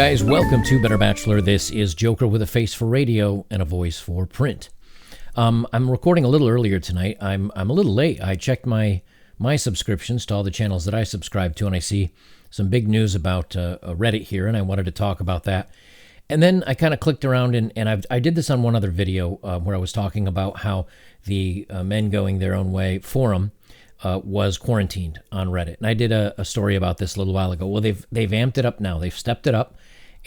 guys, welcome to Better Bachelor. This is Joker with a face for radio and a voice for print. I'm recording a little earlier tonight. I'm a little late. I checked my subscriptions to all the channels that I subscribe to, and I see some big news about Reddit here, and I wanted to talk about that. And then I kind of clicked around, and I did this on one other video where I was talking about how the Men Going Their Own Way forum was quarantined on Reddit. And I did a story about this a little while ago. Well, they've amped it up now. They've stepped it up.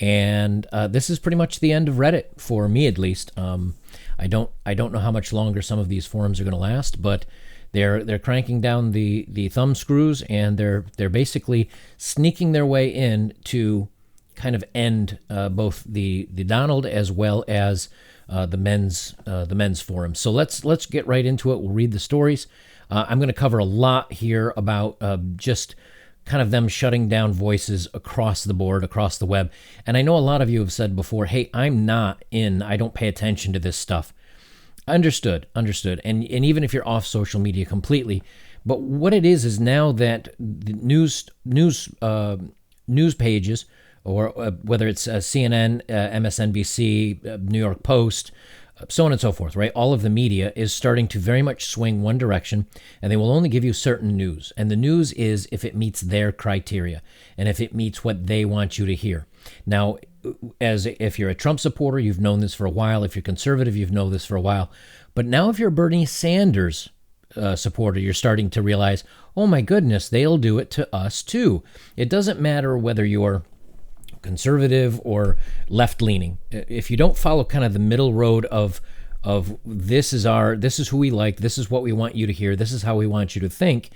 And this is pretty much the end of Reddit, for me at least. I don't know how much longer some of these forums are going to last, but they're cranking down the thumb screws, and they're basically sneaking their way in to kind of end both the Donald as well as the men's forum. So let's get right into it. We'll read the stories. I'm going to cover a lot here about just kind of them shutting down voices across the board, across the web. And I know a lot of you have said before, hey, I don't pay attention to this stuff. Understood. And even if you're off social media completely, but what it is now that the news pages, or whether it's CNN, MSNBC, New York Post, so on and so forth, right? All of the media is starting to very much swing one direction, and they will only give you certain news. And the news is if it meets their criteria and if it meets what they want you to hear. Now, if you're a Trump supporter, you've known this for a while. If you're conservative, you've known this for a while. But now if you're a Bernie Sanders supporter, you're starting to realize, oh my goodness, they'll do it to us too. It doesn't matter whether you're conservative or left-leaning. If you don't follow kind of the middle road of this is who we like, this is what we want you to hear, this is how we want you to think,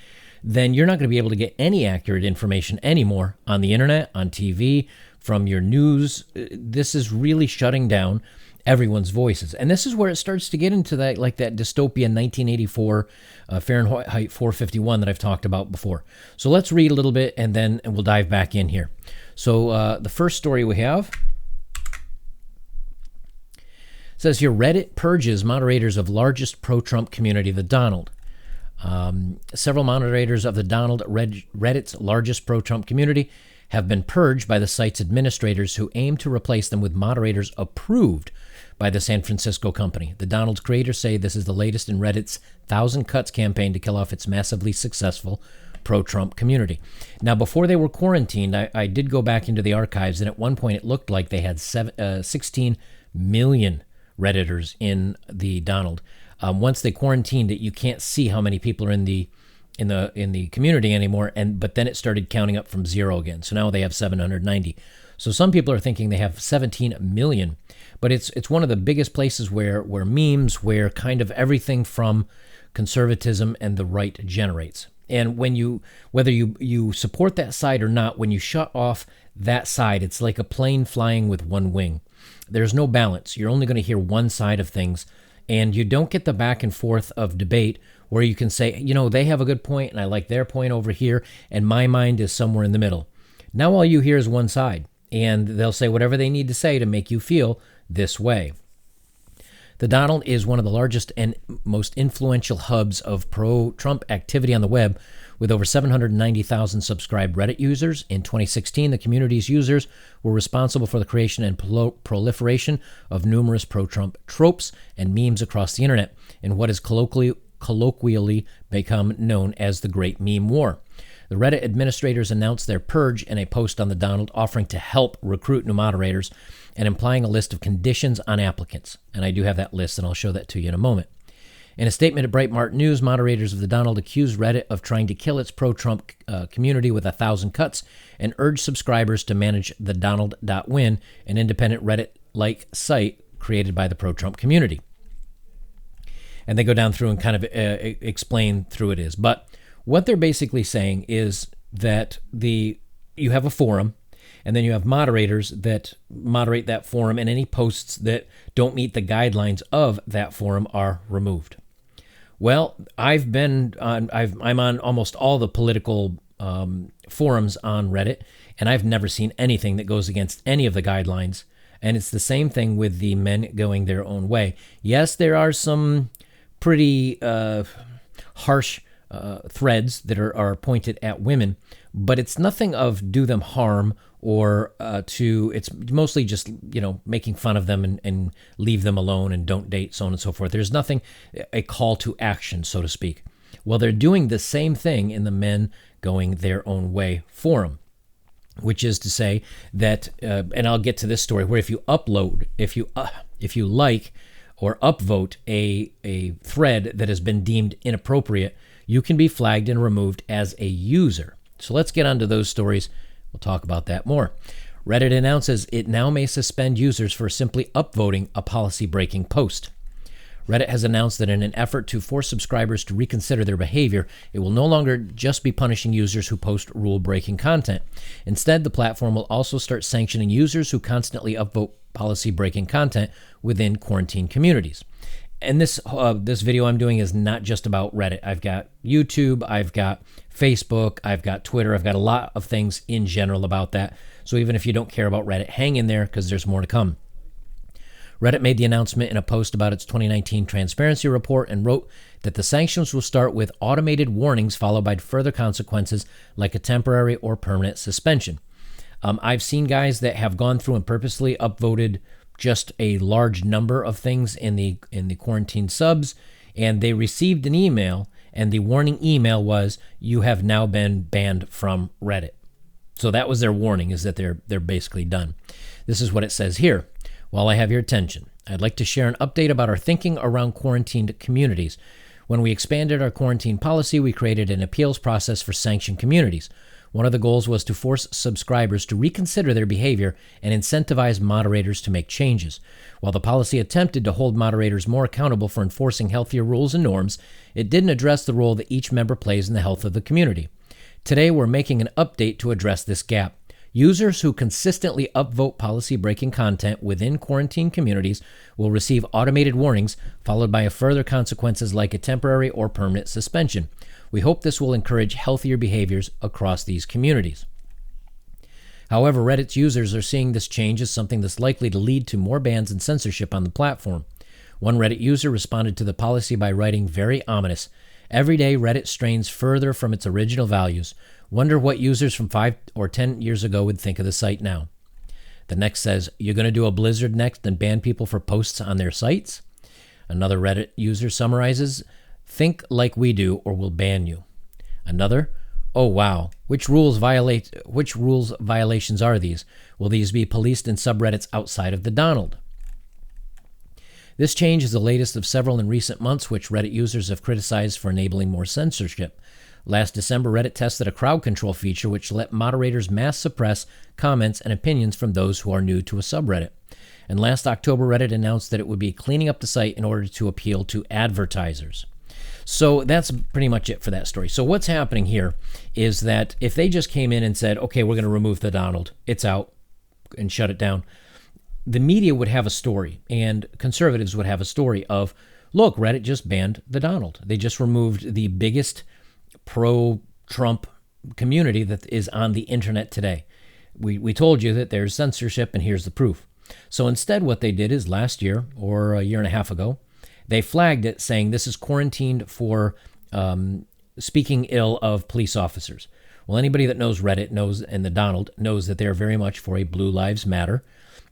then you're not going to be able to get any accurate information anymore on the internet, on TV, from your news. This is really shutting down everyone's voices. And this is where it starts to get into that, like that dystopian 1984 Fahrenheit 451 that I've talked about before. So let's read a little bit, and we'll dive back in here. So the first story we have says here, Reddit purges moderators of largest pro-Trump community, TheDonald. Several moderators of TheDonald, Reddit's largest pro-Trump community, have been purged by the site's administrators, who aim to replace them with moderators approved by the San Francisco company. TheDonald's creators say this is the latest in Reddit's 1,000 Cuts campaign to kill off its massively successful pro-Trump community. Now, before they were quarantined, I did go back into the archives, and at one point it looked like they had 16 million Redditors in TheDonald. Once they quarantined it, you can't see how many people are in the community anymore, but then it started counting up from zero again. So now they have 790. So some people are thinking they have 17 million, but it's one of the biggest places where memes, where kind of everything from conservatism and the right generates. And whether you support that side or not, when you shut off that side, it's like a plane flying with one wing. There's no balance. You're only going to hear one side of things, and you don't get the back and forth of debate where you can say, they have a good point and I like their point over here, and my mind is somewhere in the middle. Now all you hear is one side, and they'll say whatever they need to say to make you feel this way. TheDonald is one of the largest and most influential hubs of pro-Trump activity on the web, with over 790,000 subscribed Reddit users. In 2016, the community's users were responsible for the creation and proliferation of numerous pro-Trump tropes and memes across the internet, in what is colloquially become known as the Great Meme War. The Reddit administrators announced their purge in a post on TheDonald, offering to help recruit new moderators and implying a list of conditions on applicants. And I do have that list, and I'll show that to you in a moment. In a statement to Breitbart News, moderators of TheDonald accused Reddit of trying to kill its pro-Trump community with 1,000 Cuts, and urged subscribers to manage TheDonald.win, an independent Reddit-like site created by the pro-Trump community. And they go down through and kind of explain through it is. But what they're basically saying is that you have a forum, and then you have moderators that moderate that forum, and any posts that don't meet the guidelines of that forum are removed. Well, I'm on almost all the political forums on Reddit, and I've never seen anything that goes against any of the guidelines. And it's the same thing with the Men Going Their Own Way. Yes, there are some pretty harsh threads that are pointed at women, but it's nothing of do them harm or it's mostly just, making fun of them and leave them alone and don't date, so on and so forth. There's nothing, a call to action, so to speak. Well, they're doing the same thing in the men going their own way forum, which is to say that, and I'll get to this story, where if you like or upvote a thread that has been deemed inappropriate, you can be flagged and removed as a user. So let's get onto those stories. We'll talk about that more. Reddit announces it now may suspend users for simply upvoting a policy-breaking post. Reddit has announced that in an effort to force subscribers to reconsider their behavior, it will no longer just be punishing users who post rule-breaking content. Instead, the platform will also start sanctioning users who constantly upvote policy-breaking content within quarantine communities. And this video I'm doing is not just about Reddit. I've got YouTube, I've got Facebook, I've got Twitter, I've got a lot of things in general about that. So even if you don't care about Reddit, hang in there because there's more to come. Reddit made the announcement in a post about its 2019 transparency report and wrote that the sanctions will start with automated warnings followed by further consequences like a temporary or permanent suspension. I've seen guys that have gone through and purposely upvoted just a large number of things in the quarantine subs, and they received an email, and the warning email was, "You have now been banned from Reddit." So that was their warning, is that they're basically done. This is what it says here. While I have your attention, I'd like to share an update about our thinking around quarantined communities. When we expanded our quarantine policy, we created an appeals process for sanctioned communities. One of the goals was to force subscribers to reconsider their behavior and incentivize moderators to make changes. While the policy attempted to hold moderators more accountable for enforcing healthier rules and norms, it didn't address the role that each member plays in the health of the community. Today, we're making an update to address this gap. Users who consistently upvote policy-breaking content within quarantine communities will receive automated warnings, followed by further consequences like a temporary or permanent suspension. We hope this will encourage healthier behaviors across these communities. However, Reddit's users are seeing this change as something that's likely to lead to more bans and censorship on the platform. One Reddit user responded to the policy by writing, "Very ominous. Every day, Reddit strains further from its original values. Wonder what users from 5 or 10 years ago would think of the site now." The next says, "You're going to do a blizzard next and ban people for posts on their sites?" Another Reddit user summarizes, "Think like we do or we'll ban you." Another, "Oh wow, which rules violations are these? Will these be policed in subreddits outside of TheDonald?" This change is the latest of several in recent months, which Reddit users have criticized for enabling more censorship. Last December, Reddit tested a crowd control feature which let moderators mass suppress comments and opinions from those who are new to a subreddit. And last October, Reddit announced that it would be cleaning up the site in order to appeal to advertisers. So that's pretty much it for that story. So what's happening here is that if they just came in and said, "Okay, we're going to remove TheDonald, it's out," and shut it down, the media would have a story, and conservatives would have a story of, "Look, Reddit just banned TheDonald. They just removed the biggest pro-Trump community that is on the internet today. We told you that there's censorship, and here's the proof." So instead, what they did is last year, or a year and a half ago, they flagged it saying this is quarantined for speaking ill of police officers. Well, anybody that knows Reddit knows, and TheDonald knows, that they're very much for a Blue Lives Matter,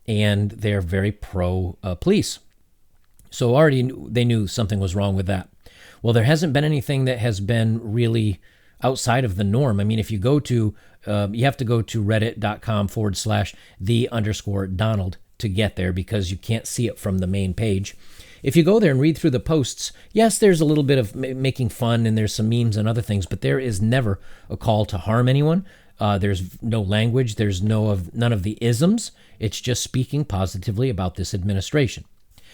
and they're very pro-police. So already they knew something was wrong with that. Well, there hasn't been anything that has been really outside of the norm. I mean, if you go to, you have to go to reddit.com/the_Donald to get there, because you can't see it from the main page. If you go there and read through the posts, yes, there's a little bit of making fun and there's some memes and other things, but there is never a call to harm anyone. There's no language. There's none of the isms. It's just speaking positively about this administration.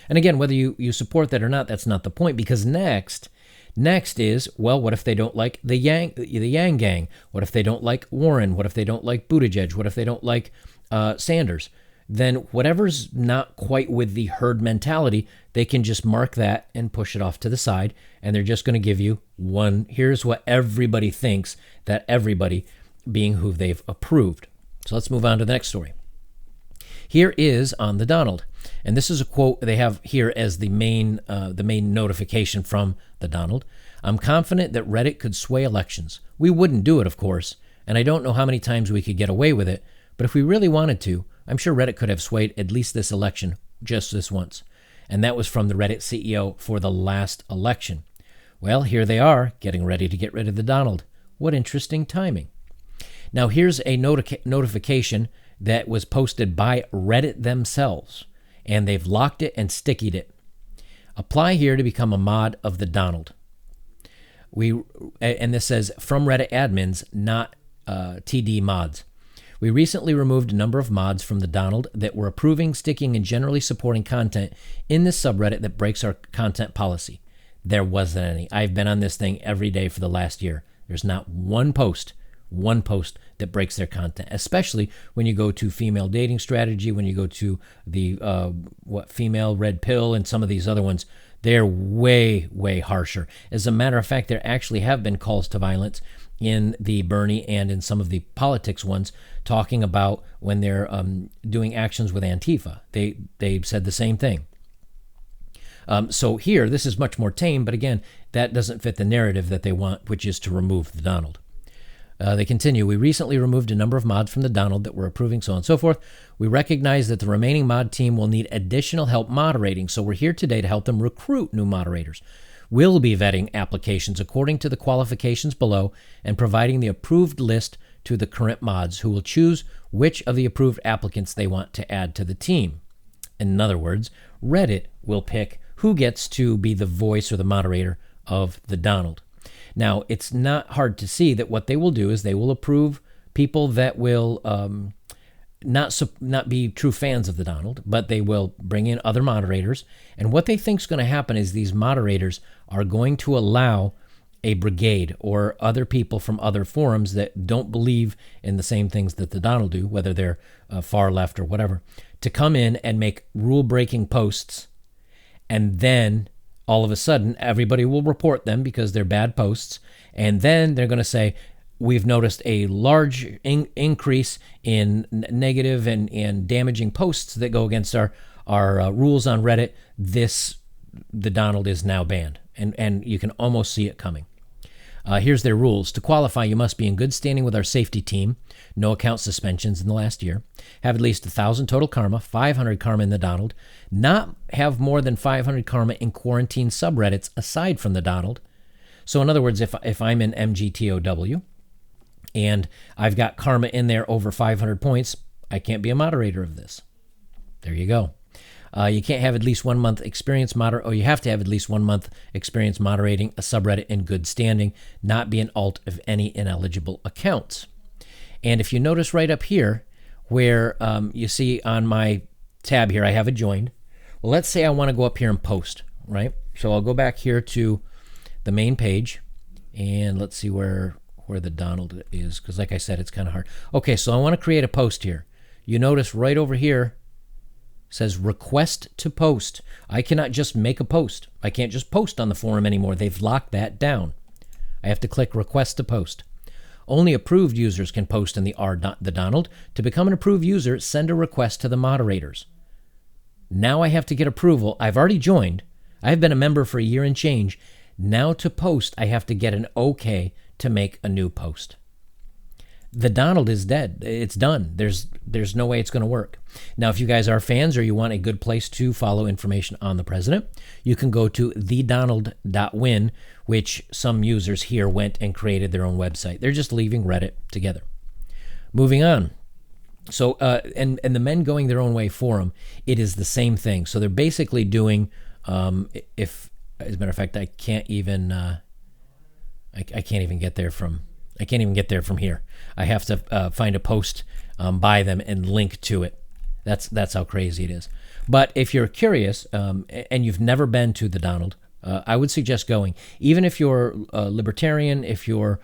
And again, whether you support that or not, that's not the point, because next is, well, what if they don't like the Yang gang? What if they don't like Warren? What if they don't like Buttigieg? What if they don't like Sanders? Then whatever's not quite with the herd mentality, they can just mark that and push it off to the side, and they're just going to give you here's what everybody thinks, that everybody being who they've approved. So let's move on to the next story. Here is on TheDonald, and this is a quote they have here as the main notification from TheDonald. "I'm confident that Reddit could sway elections. We wouldn't do it, of course, and I don't know how many times we could get away with it, But if we really wanted to, I'm sure Reddit could have swayed at least this election just this once. And that was from the Reddit CEO for the last election. Well, here they are, getting ready to get rid of the Donald. What interesting timing. Now, here's a notification that was posted by Reddit themselves, and they've locked it and stickied it. Apply here to become a mod of TheDonald. And this says, from Reddit admins, not TD mods. We recently removed a number of mods from TheDonald that were approving, sticking, and generally supporting content in this subreddit that breaks our content policy. There wasn't any. I've been on this thing every day for the last year. There's not one post that breaks their content, especially when you go to female dating strategy, when you go to the female red pill and some of these other ones. They're way, way harsher. As a matter of fact, there actually have been calls to violence in the Bernie and in some of the politics ones, talking about when they're doing actions with Antifa. They said the same thing. So here, this is much more tame, but again, that doesn't fit the narrative that they want, which is to remove TheDonald. They continue, we recently removed a number of mods from TheDonald that were approving, so on and so forth. We recognize that the remaining mod team will need additional help moderating, so we're here today to help them recruit new moderators. We'll be vetting applications according to the qualifications below and providing the approved list to the current mods, who will choose which of the approved applicants they want to add to the team. In other words, Reddit will pick who gets to be the voice or the moderator of TheDonald. Now, it's not hard to see that what they will do is they will approve people that will not be true fans of TheDonald, but they will bring in other moderators. And what they think is going to happen is these moderators are going to allow a brigade or other people from other forums that don't believe in the same things that TheDonald do, whether they're far left or whatever, to come in and make rule-breaking posts. And then all of a sudden, everybody will report them because they're bad posts. And then they're going to say, we've noticed a large increase in negative and damaging posts that go against our rules on Reddit. TheDonald is now banned. And you can almost see it coming. Here's their rules. To qualify, you must be in good standing with our safety team, no account suspensions in the last year, have at least 1,000 total karma, 500 karma in TheDonald, not have more than 500 karma in quarantine subreddits aside from TheDonald. So in other words, if I'm in MGTOW and I've got karma in there over 500 points, I can't be a moderator of this. There you go. You can't have at least 1 month experience you have to have at least 1 month experience moderating a subreddit in good standing, not be an alt of any ineligible accounts. And if you notice right up here where you see on my tab here, I have it joined. Well, let's say I want to go up here and post, right? So I'll go back here to the main page and let's see where TheDonald is, because like I said, it's kind of hard. Okay, so I want to create a post here. You notice right over here says request to post. I cannot just make a post. I can't just post on the forum anymore. They've locked that down. I have to click request to post. Only approved users can post in the TheDonald. To become an approved user, send a request to the moderators. Now I have to get approval. I've already joined. I've been a member for a year and change. Now to post, I have to get an okay to make a new post. TheDonald is dead. It's done. There's no way it's going to work. Now, if you guys are fans or you want a good place to follow information on the president, you can go to TheDonald.win, which some users here went and created their own website. They're just leaving Reddit together. Moving on. So, and the Men Going Their Own Way forum, it is the same thing. So they're basically doing, as a matter of fact, I can't even get there from here. I have to find a post by them and link to it. That's how crazy it is. But if you're curious and you've never been to TheDonald, I would suggest going. Even if you're libertarian, if you're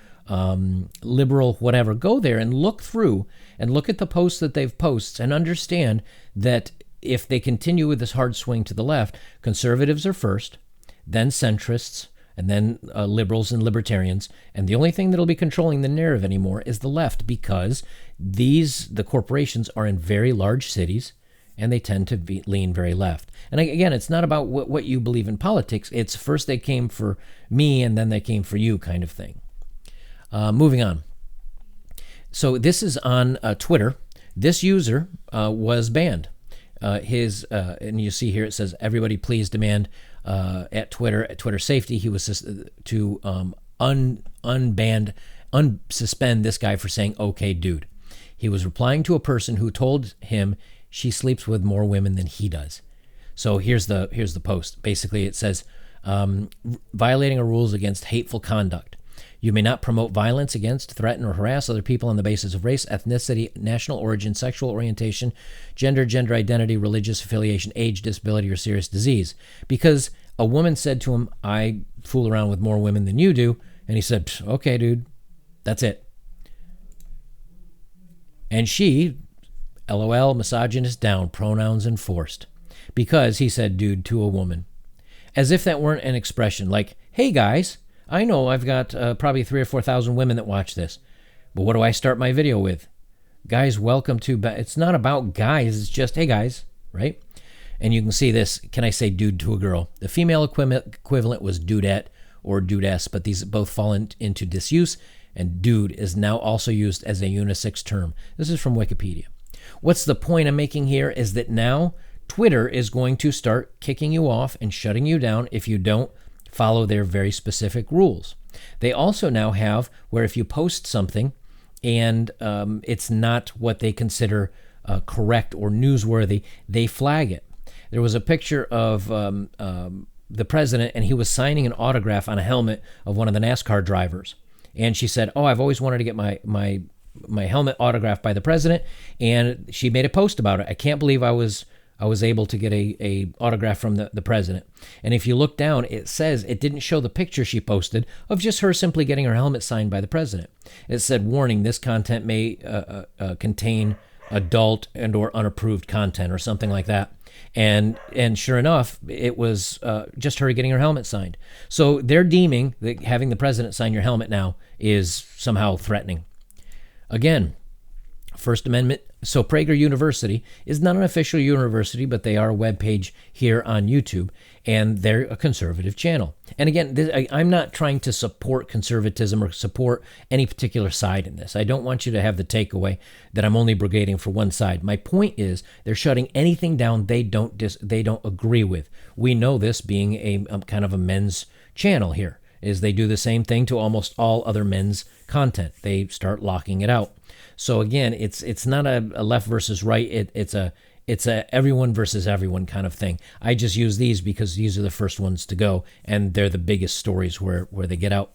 liberal, whatever, go there and look through and look at the posts that they've posted and understand that if they continue with this hard swing to the left, conservatives are first, then centrists, and then liberals and libertarians. And the only thing that'll be controlling the narrative anymore is the left, because the corporations are in very large cities and they tend to lean very left. And again, it's not about what you believe in politics. It's first they came for me and then they came for you kind of thing. Moving on. So this is on Twitter. This user was banned. And you see here it says, everybody please demand at Twitter safety. He was to unsuspend this guy for saying, okay, dude. He was replying to a person who told him she sleeps with more women than he does. So here's the post. Basically, it says, violating our rules against hateful conduct. You may not promote violence against, threaten, or harass other people on the basis of race, ethnicity, national origin, sexual orientation, gender identity, religious affiliation, age, disability, or serious disease. Because a woman said to him, I fool around with more women than you do. And he said, okay, dude, that's it. And she, LOL, misogynist down, pronouns enforced. Because he said dude to a woman. As if that weren't an expression like, hey guys, I know I've got probably 3,000 or 4,000 women that watch this, but what do I start my video with? Guys, welcome to, it's not about guys, it's just, hey guys, right? And you can see this, can I say dude to a girl? The female equivalent was dudette or dudess, but these both fall into disuse, and dude is now also used as a unisex term. This is from Wikipedia. What's the point I'm making here is that now Twitter is going to start kicking you off and shutting you down if you don't follow their very specific rules. They also now have where if you post something and it's not what they consider correct or newsworthy, they flag it. There was a picture of the president, and he was signing an autograph on a helmet of one of the NASCAR drivers. And she said, oh, I've always wanted to get my helmet autographed by the president. And she made a post about it. I can't believe I was able to get a autograph from the president. And if you look down, it says it didn't show the picture she posted of just her simply getting her helmet signed by the president. It said, warning, this content may contain adult and or unapproved content or something like that. And sure enough, it was just her getting her helmet signed. So they're deeming that having the president sign your helmet now is somehow threatening. Again, First Amendment. So Prager University is not an official university, but they are a webpage here on YouTube, and they're a conservative channel. And again, I'm not trying to support conservatism or support any particular side in this. I don't want you to have the takeaway that I'm only brigading for one side. My point is they're shutting anything down they don't agree with. We know this being a kind of a men's channel here, is they do the same thing to almost all other men's content. They start locking it out. So again, it's not a left versus right. It's a everyone versus everyone kind of thing. I just use these because these are the first ones to go, and they're the biggest stories where they get out.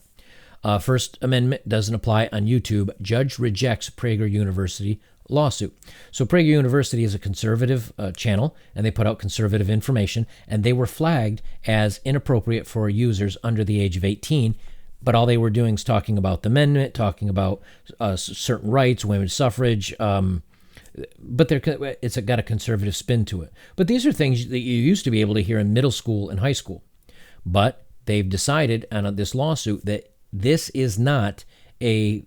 First Amendment doesn't apply on YouTube. Judge rejects Prager University lawsuit. So Prager University is a conservative channel, and they put out conservative information, and they were flagged as inappropriate for users under the age of 18. But all they were doing is talking about the amendment, talking about certain rights, women's suffrage, but it's got a conservative spin to it. But these are things that you used to be able to hear in middle school and high school. But they've decided on this lawsuit that this is not a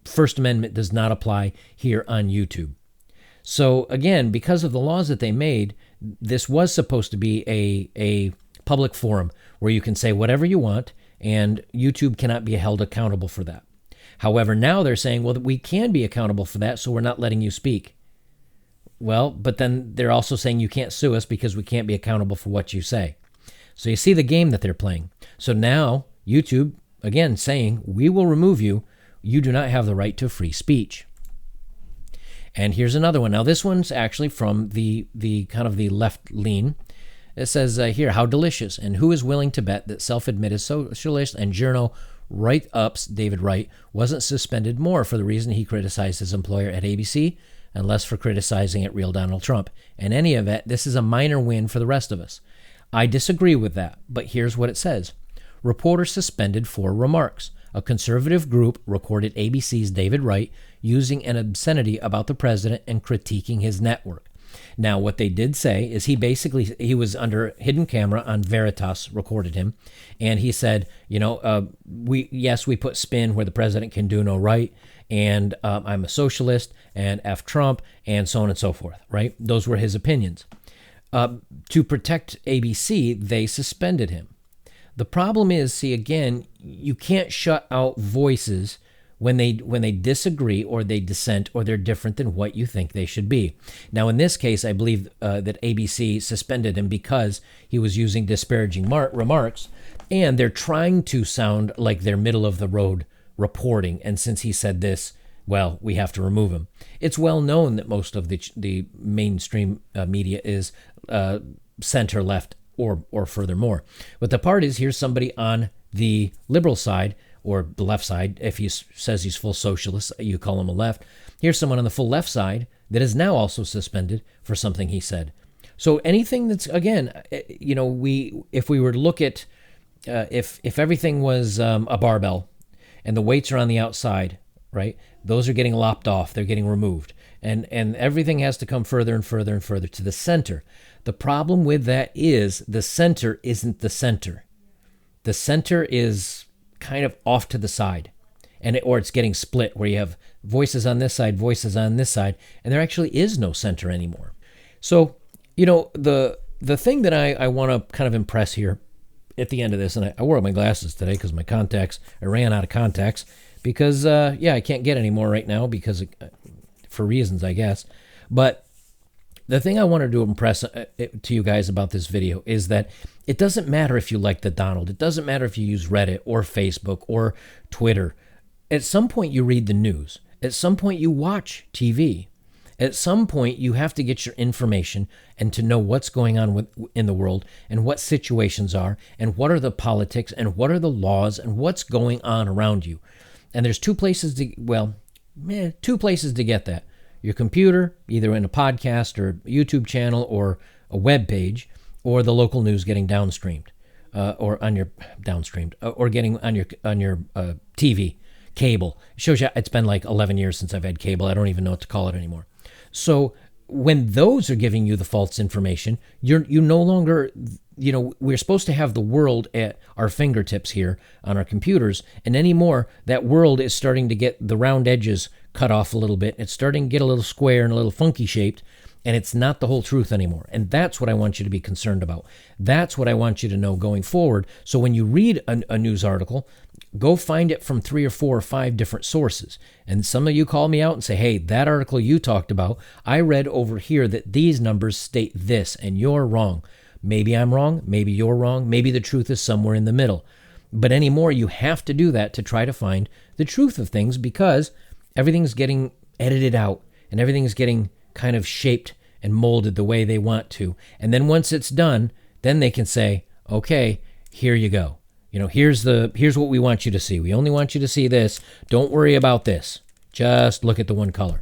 First Amendment does not apply here on YouTube. So again, because of the laws that they made, this was supposed to be a public forum where you can say whatever you want, and YouTube cannot be held accountable for that. However, now they're saying, well, we can be accountable for that, so we're not letting you speak. Well, but then they're also saying you can't sue us because we can't be accountable for what you say. So you see the game that they're playing. So now YouTube, again, saying, we will remove you. You do not have the right to free speech. And here's another one. Now, this one's actually from the kind of the left lean. It says here, how delicious, and who is willing to bet that self-admitted socialist and journo Wright-ups David Wright wasn't suspended more for the reason he criticized his employer at ABC and less for criticizing at real Donald Trump. In any event, this is a minor win for the rest of us. I disagree with that, but here's what it says. Reporter suspended for remarks. A conservative group recorded ABC's David Wright using an obscenity about the president and critiquing his network. Now, what they did say is he was under hidden camera on Veritas, recorded him, and he said, we put spin where the president can do no right, and I'm a socialist, and F Trump, and so on and so forth, right? Those were his opinions. To protect ABC, they suspended him. The problem is, again, you can't shut out voices when they disagree or they dissent or they're different than what you think they should be. Now, in this case, I believe that ABC suspended him because he was using disparaging remarks, and they're trying to sound like they're middle of the road reporting. And since he said this, well, we have to remove him. It's well known that most of the mainstream media is center left or furthermore. But the part is, here's somebody on the liberal side or the left side. If he says he's full socialist, you call him a left. Here's someone on the full left side that is now also suspended for something he said. So anything that's, again, if we were to look at, if everything was a barbell and the weights are on the outside, right? Those are getting lopped off. They're getting removed. And everything has to come further and further and further to the center. The problem with that is the center isn't the center. The center is kind of off to the side, or it's getting split where you have voices on this side, voices on this side, and there actually is no center anymore. So, the thing that I want to kind of impress here at the end of this, and I wore my glasses today because I ran out of contacts because, I can't get any more right now because for reasons, I guess. But the thing I wanted to impress to you guys about this video is that it doesn't matter if you like TheDonald. It doesn't matter if you use Reddit or Facebook or Twitter. At some point, you read the news. At some point, you watch TV. At some point, you have to get your information and to know what's going on in the world and what situations are and what are the politics and what are the laws and what's going on around you. And there's two places to get that. Your computer, either in a podcast or YouTube channel or a web page, or the local news getting downstreamed, or getting on your TV, cable. It shows you it's been like 11 years since I've had cable. I don't even know what to call it anymore. So when those are giving you the false information, you no longer, we're supposed to have the world at our fingertips here on our computers, and anymore, that world is starting to get the round edges cut off a little bit. It's starting to get a little square and a little funky shaped, and it's not the whole truth anymore. And that's what I want you to be concerned about. That's what I want you to know going forward. So when you read a news article, go find it from 3 or 4 or 5 different sources. And some of you call me out and say, hey, that article you talked about, I read over here that these numbers state this, and you're wrong. Maybe I'm wrong. Maybe you're wrong. Maybe the truth is somewhere in the middle. But anymore, you have to do that to try to find the truth of things, because everything's getting edited out and everything's getting kind of shaped and molded the way they want to. And then once it's done, then they can say, okay, here you go. Here's what we want you to see. We only want you to see this. Don't worry about this. Just look at the one color.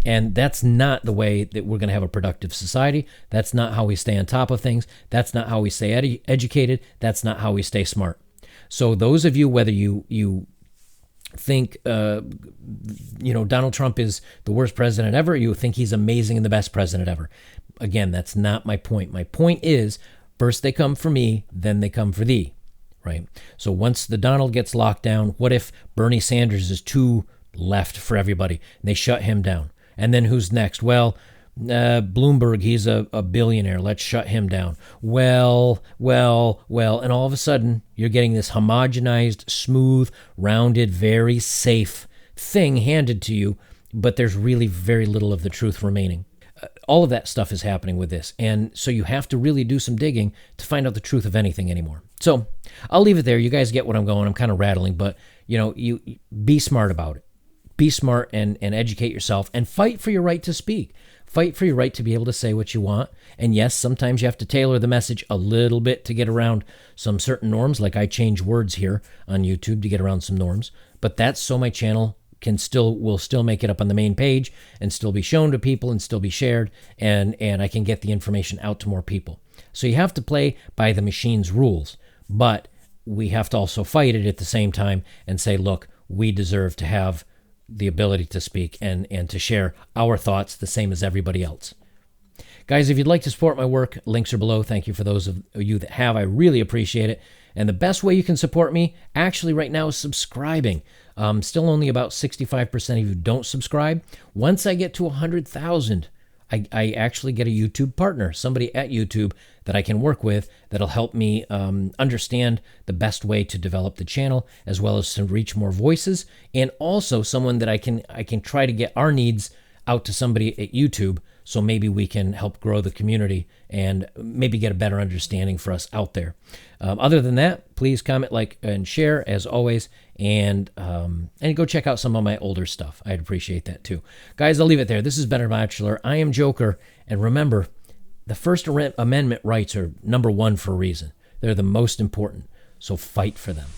And that's not the way that we're going to have a productive society. That's not how we stay on top of things. That's not how we stay educated. That's not how we stay smart. So those of you, whether you think Donald Trump is the worst president ever, you think he's amazing and the best president ever, again, that's not my point. My point is, first they come for me, then they come for thee, right? So once TheDonald gets locked down, what if Bernie Sanders is too left for everybody and they shut him down? And then who's next? Well, Bloomberg, he's a billionaire. Let's shut him down. Well. And all of a sudden, you're getting this homogenized, smooth, rounded, very safe thing handed to you, but there's really very little of the truth remaining. All of that stuff is happening with this. And so you have to really do some digging to find out the truth of anything anymore. So I'll leave it there. You guys get what I'm going. I'm kind of rattling, but you be smart about it. Be smart and educate yourself and fight for your right to speak. Fight for your right to be able to say what you want. And yes, sometimes you have to tailor the message a little bit to get around some certain norms, like I change words here on YouTube to get around some norms. But that's so my channel will still make it up on the main page and still be shown to people and still be shared, and I can get the information out to more people. So you have to play by the machine's rules, but we have to also fight it at the same time and say, look, we deserve to have the ability to speak and to share our thoughts the same as everybody else. Guys, if you'd like to support my work, links are below. Thank you for those of you that have. I really appreciate it. And the best way you can support me, actually right now, is subscribing. Still only about 65% of you don't subscribe. Once I get to 100,000, I actually get a YouTube partner, somebody at YouTube that I can work with that'll help me understand the best way to develop the channel, as well as to reach more voices, and also someone that I can try to get our needs out to somebody at YouTube, so maybe we can help grow the community and maybe get a better understanding for us out there. Other than that, please comment, like, and share as always, and go check out some of my older stuff. I'd appreciate that too. Guys, I'll leave it there. This has been our Bachelor. I am Joker, and remember, the First Amendment rights are number one for a reason. They're the most important, so fight for them.